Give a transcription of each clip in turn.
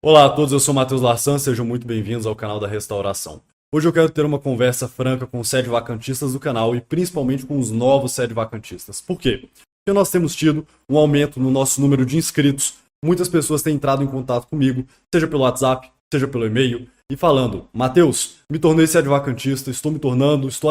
Olá a todos, eu sou Matheus Larsan, sejam muito bem-vindos ao canal da Restauração. Hoje eu quero ter uma conversa franca com os sede-vacantistas do canal e principalmente com os novos sede-vacantistas. Por quê? Porque nós temos tido um aumento no nosso número de inscritos, muitas pessoas têm entrado em contato comigo, seja pelo WhatsApp, seja pelo e-mail, e falando: Matheus, me tornei sede-vacantista, estou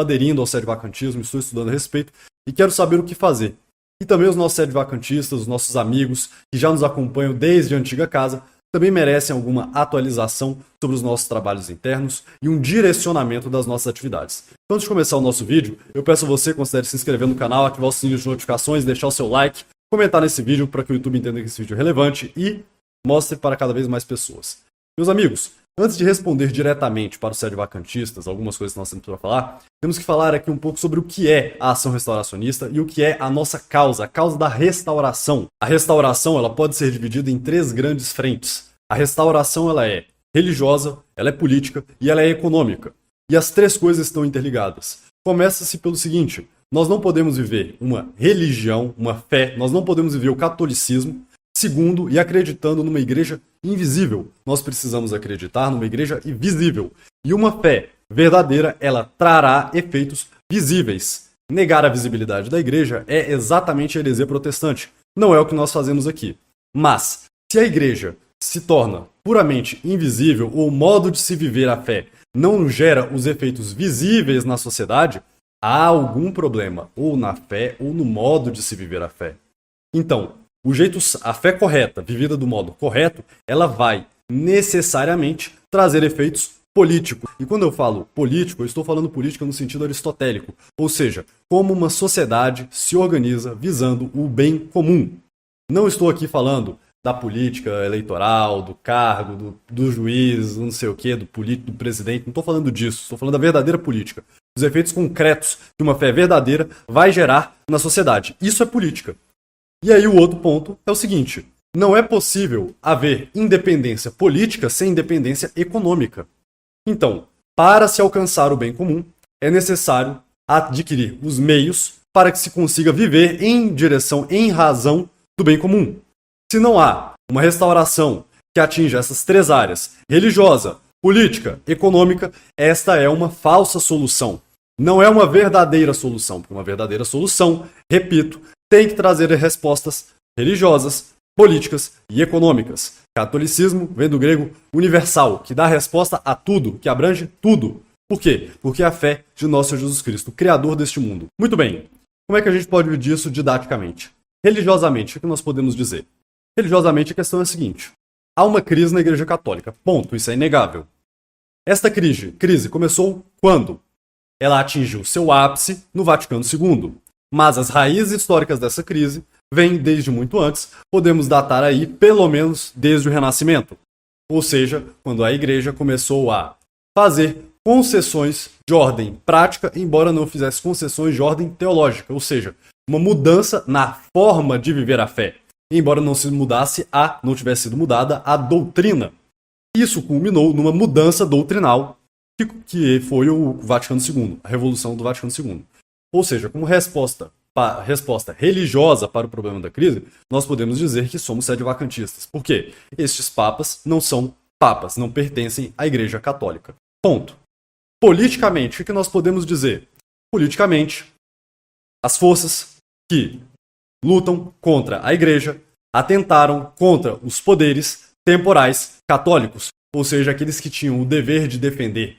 aderindo ao sede-vacantismo, estou estudando a respeito e quero saber o que fazer. E também os nossos sede-vacantistas, os nossos amigos que já nos acompanham desde a antiga casa, também merecem alguma atualização sobre os nossos trabalhos internos e um direcionamento das nossas atividades. Então, antes de começar o nosso vídeo, eu peço a você que considere se inscrever no canal, ativar o sininho de notificações, deixar o seu like, comentar nesse vídeo para que o YouTube entenda que esse vídeo é relevante e mostre para cada vez mais pessoas. Meus amigos, antes de responder diretamente para os sede-vacantistas, algumas coisas que nós temos para falar, temos que falar aqui um pouco sobre o que é a ação restauracionista e o que é a nossa causa, a causa da restauração. A restauração ela pode ser dividida em três grandes frentes. A restauração ela é religiosa, ela é política e ela é econômica. E as três coisas estão interligadas. Começa-se pelo seguinte: nós não podemos viver uma religião, uma fé, nós não podemos viver o catolicismo, segundo, e acreditando numa igreja invisível. Nós precisamos acreditar numa igreja visível. E uma fé verdadeira, ela trará efeitos visíveis. Negar a visibilidade da igreja é exatamente a heresia protestante. Não é o que nós fazemos aqui. Mas, se a igreja se torna puramente invisível, ou o modo de se viver a fé não gera os efeitos visíveis na sociedade, há algum problema, ou na fé, ou no modo de se viver a fé. Então, a fé correta, vivida do modo correto, ela vai necessariamente trazer efeitos políticos. E quando eu falo político, eu estou falando política no sentido aristotélico, ou seja, como uma sociedade se organiza visando o bem comum. Não estou aqui falando da política eleitoral, do cargo, do juiz, não sei o que, do político, do presidente, não estou falando disso, estou falando da verdadeira política. Os efeitos concretos que uma fé verdadeira vai gerar na sociedade. Isso é política. E aí o outro ponto é o seguinte: não é possível haver independência política sem independência econômica. Então, para se alcançar o bem comum, é necessário adquirir os meios para que se consiga viver em direção, em razão do bem comum. Se não há uma restauração que atinja essas três áreas, religiosa, política, econômica, esta é uma falsa solução. Não é uma verdadeira solução, porque uma verdadeira solução, repito, tem que trazer respostas religiosas, políticas e econômicas. Catolicismo vem do grego universal, que dá resposta a tudo, que abrange tudo. Por quê? Porque é a fé de nosso Senhor Jesus Cristo, o Criador deste mundo. Muito bem, como é que a gente pode dividir isso didaticamente? Religiosamente, o que nós podemos dizer? Religiosamente, a questão é a seguinte: há uma crise na Igreja Católica. Ponto, isso é inegável. Esta crise começou quando? Ela atingiu seu ápice no Vaticano II. Mas as raízes históricas dessa crise vêm desde muito antes, podemos datar aí pelo menos desde o Renascimento. Ou seja, quando a Igreja começou a fazer concessões de ordem prática, embora não fizesse concessões de ordem teológica, ou seja, uma mudança na forma de viver a fé, embora não tivesse sido mudada a doutrina. Isso culminou numa mudança doutrinal que foi o Vaticano II, a Revolução do Vaticano II. Ou seja, como resposta religiosa para o problema da crise, nós podemos dizer que somos sede-vacantistas. Por quê? Estes papas não são papas, não pertencem à Igreja Católica. Ponto. Politicamente, o que nós podemos dizer? Politicamente, as forças que lutam contra a Igreja atentaram contra os poderes temporais católicos, ou seja, aqueles que tinham o dever de defender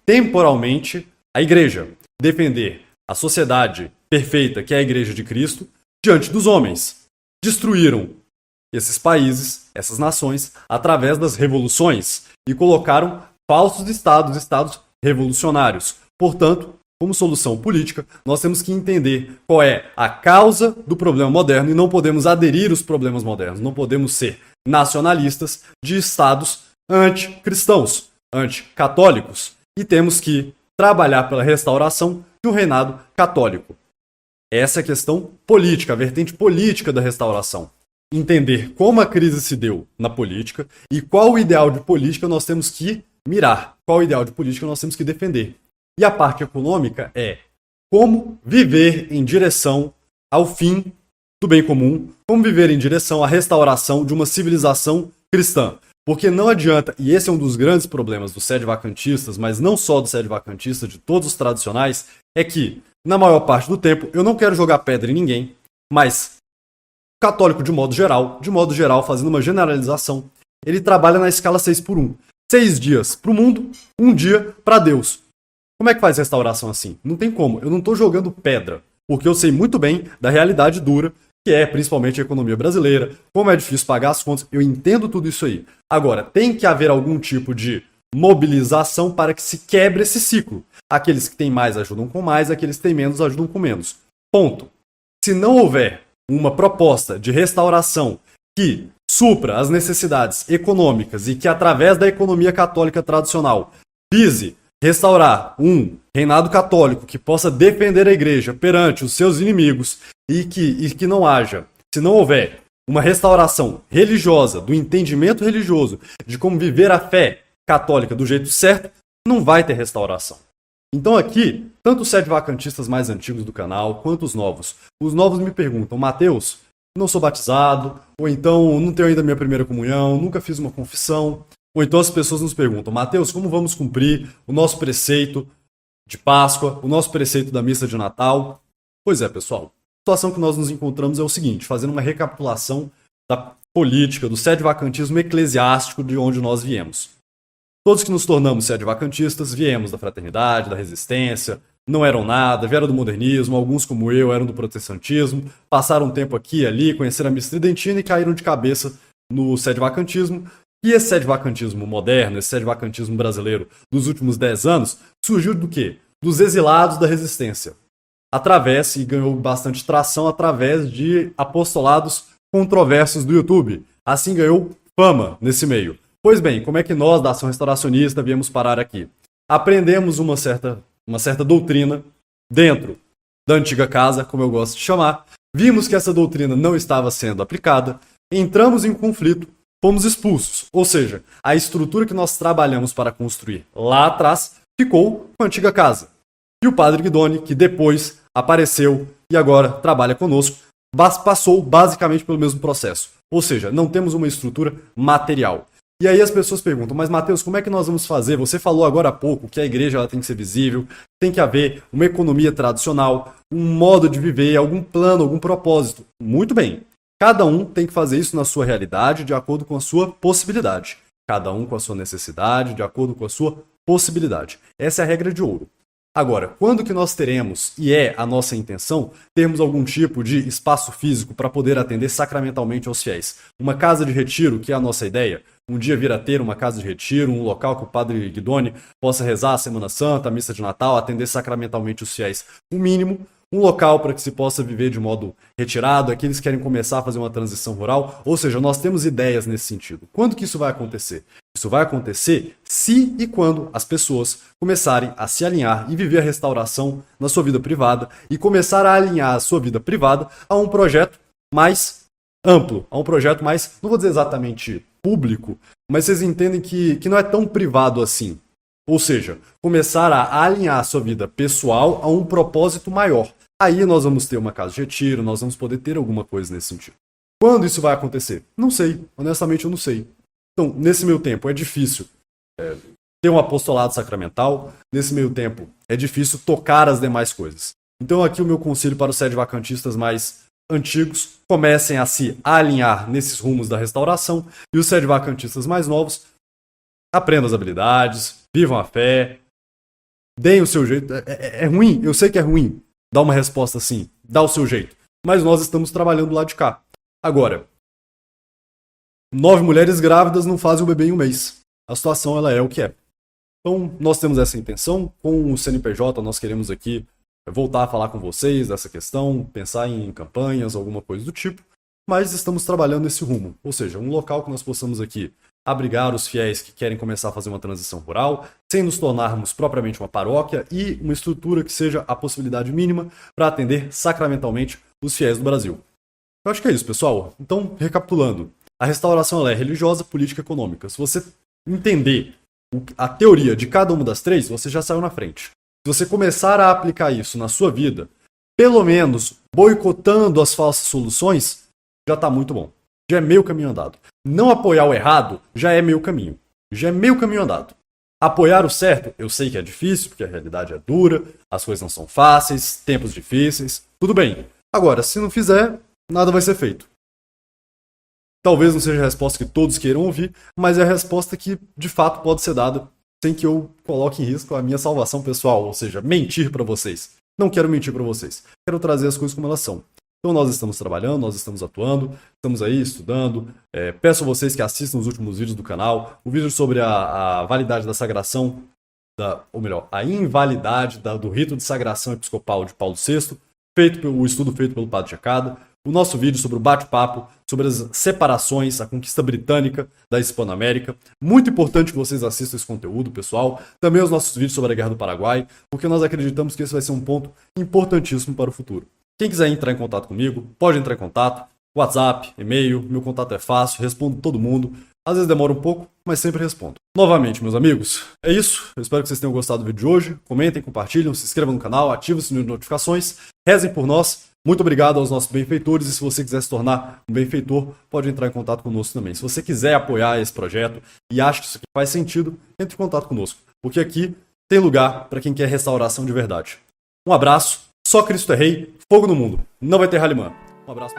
temporalmente a Igreja, defender a sociedade perfeita, que é a Igreja de Cristo, diante dos homens. Destruíram esses países, essas nações, através das revoluções e colocaram falsos estados revolucionários. Portanto, como solução política, nós temos que entender qual é a causa do problema moderno e não podemos aderir aos problemas modernos. Não podemos ser nacionalistas de estados anticristãos, anticatólicos. E temos que trabalhar pela restauração de um reinado católico. Essa é a questão política, a vertente política da restauração. Entender como a crise se deu na política e qual o ideal de política nós temos que mirar, qual o ideal de política nós temos que defender. E a parte econômica é como viver em direção ao fim do bem comum, como viver em direção à restauração de uma civilização cristã. Porque não adianta, e esse é um dos grandes problemas dos sede-vacantistas, mas não só do sede-vacantista, de todos os tradicionais, é que, na maior parte do tempo, eu não quero jogar pedra em ninguém, mas o católico, de modo geral, fazendo uma generalização, ele trabalha na escala 6x1. 6 dias para o mundo, 1 dia para Deus. Como é que faz restauração assim? Não tem como. Eu não estou jogando pedra, porque eu sei muito bem da realidade dura, que é principalmente a economia brasileira, como é difícil pagar as contas, eu entendo tudo isso aí. Agora, tem que haver algum tipo de mobilização para que se quebre esse ciclo. Aqueles que têm mais ajudam com mais, aqueles que têm menos ajudam com menos. Ponto. Se não houver uma proposta de restauração que supra as necessidades econômicas e que, através da economia católica tradicional, vise restaurar um reinado católico que possa defender a igreja perante os seus inimigos e que não haja, se não houver uma restauração religiosa, do entendimento religioso de como viver a fé católica do jeito certo, não vai ter restauração. Então aqui, tanto os sede-vacantistas mais antigos do canal, quanto os novos me perguntam: Mateus, não sou batizado, ou então não tenho ainda minha primeira comunhão, nunca fiz uma confissão. Ou então as pessoas nos perguntam: Mateus, como vamos cumprir o nosso preceito de Páscoa, o nosso preceito da missa de Natal? Pois é, pessoal, a situação que nós nos encontramos é o seguinte, fazendo uma recapitulação da política, do sede-vacantismo eclesiástico de onde nós viemos. Todos que nos tornamos sede-vacantistas viemos da fraternidade, da resistência, não eram nada, vieram do modernismo, alguns como eu eram do protestantismo, passaram um tempo aqui e ali, conheceram a missa tridentina e caíram de cabeça no sede-vacantismo. E esse sede-vacantismo moderno, esse sede-vacantismo brasileiro dos últimos 10 anos, surgiu do quê? Dos exilados da resistência. Através, e ganhou bastante tração através de apostolados controversos do YouTube. Assim ganhou fama nesse meio. Pois bem, como é que nós, da Ação Restauracionista, viemos parar aqui? Aprendemos uma certa doutrina dentro da antiga casa, como eu gosto de chamar. Vimos que essa doutrina não estava sendo aplicada, entramos em conflito, fomos expulsos. Ou seja, a estrutura que nós trabalhamos para construir lá atrás ficou com a antiga casa. E o padre Guidoni, que depois apareceu e agora trabalha conosco, passou basicamente pelo mesmo processo. Ou seja, não temos uma estrutura material. E aí as pessoas perguntam: mas Mateus, como é que nós vamos fazer? Você falou agora há pouco que a igreja ela tem que ser visível, tem que haver uma economia tradicional, um modo de viver, algum plano, algum propósito. Muito bem. Cada um tem que fazer isso na sua realidade, de acordo com a sua possibilidade. Cada um com a sua necessidade, de acordo com a sua possibilidade. Essa é a regra de ouro. Agora, quando que nós teremos, e é a nossa intenção, termos algum tipo de espaço físico para poder atender sacramentalmente aos fiéis? Uma casa de retiro, que é a nossa ideia, um dia vir a ter uma casa de retiro, um local que o padre Guidoni possa rezar a Semana Santa, a missa de Natal, atender sacramentalmente os fiéis. O mínimo, um local para que se possa viver de modo retirado, aqueles que querem começar a fazer uma transição rural, ou seja, nós temos ideias nesse sentido. Quando que isso vai acontecer? Isso vai acontecer se e quando as pessoas começarem a se alinhar e viver a restauração na sua vida privada e começar a alinhar a sua vida privada a um projeto mais amplo, a um projeto mais, não vou dizer exatamente público, mas vocês entendem que não é tão privado assim. Ou seja, começar a alinhar a sua vida pessoal a um propósito maior. Aí nós vamos ter uma casa de retiro, nós vamos poder ter alguma coisa nesse sentido. Quando isso vai acontecer? Não sei. Honestamente, eu não sei. Então, nesse meio tempo, é difícil ter um apostolado sacramental. Nesse meio tempo, é difícil tocar as demais coisas. Então, aqui o meu conselho para os sede-vacantistas mais antigos: comecem a se alinhar nesses rumos da restauração. E os sede-vacantistas mais novos, aprendam as habilidades, vivam a fé, deem o seu jeito. É ruim, eu sei que é ruim dar uma resposta assim, dá o seu jeito. Mas nós estamos trabalhando lá de cá. Agora, 9 mulheres grávidas não fazem o bebê em um mês. A situação ela é o que é. Então, nós temos essa intenção. Com o CNPJ, nós queremos aqui voltar a falar com vocês dessa questão, pensar em campanhas, alguma coisa do tipo. Mas estamos trabalhando nesse rumo. Ou seja, um local que nós possamos aqui abrigar os fiéis que querem começar a fazer uma transição rural, sem nos tornarmos propriamente uma paróquia, e uma estrutura que seja a possibilidade mínima para atender sacramentalmente os fiéis do Brasil. Eu acho que é isso, pessoal. Então, recapitulando, a restauração ela é religiosa, política e econômica. Se você entender a teoria de cada uma das três, você já saiu na frente. Se você começar a aplicar isso na sua vida, pelo menos boicotando as falsas soluções, já está muito bom. já é meio caminho andado. Não apoiar o errado já é meio caminho. Já é meio caminho andado. Apoiar o certo, eu sei que é difícil, porque a realidade é dura, as coisas não são fáceis, tempos difíceis, tudo bem. Agora, se não fizer, nada vai ser feito. Talvez não seja a resposta que todos queiram ouvir, mas é a resposta que, de fato, pode ser dada sem que eu coloque em risco a minha salvação pessoal, ou seja, mentir para vocês. Não quero mentir para vocês, quero trazer as coisas como elas são. Então nós estamos trabalhando, nós estamos atuando, estamos aí estudando. Peço a vocês que assistam os últimos vídeos do canal. O vídeo sobre a validade da sagração, ou melhor, a invalidade do rito de sagração episcopal de Paulo VI, o estudo feito pelo Padre Checada. O nosso vídeo sobre o bate-papo, sobre as separações, a conquista britânica da Hispano-América. Muito importante que vocês assistam esse conteúdo, pessoal. Também os nossos vídeos sobre a Guerra do Paraguai, porque nós acreditamos que esse vai ser um ponto importantíssimo para o futuro. Quem quiser entrar em contato comigo, pode entrar em contato. WhatsApp, e-mail, meu contato é fácil, respondo todo mundo. Às vezes demora um pouco, mas sempre respondo. Novamente, meus amigos, é isso. Eu espero que vocês tenham gostado do vídeo de hoje. Comentem, compartilhem, se inscrevam no canal, ativem o sininho de notificações, rezem por nós. Muito obrigado aos nossos benfeitores e se você quiser se tornar um benfeitor, pode entrar em contato conosco também. Se você quiser apoiar esse projeto e acha que isso aqui faz sentido, entre em contato conosco, porque aqui tem lugar para quem quer restauração de verdade. Um abraço, só Cristo é Rei, fogo no mundo, não vai ter Halimã. Um abraço.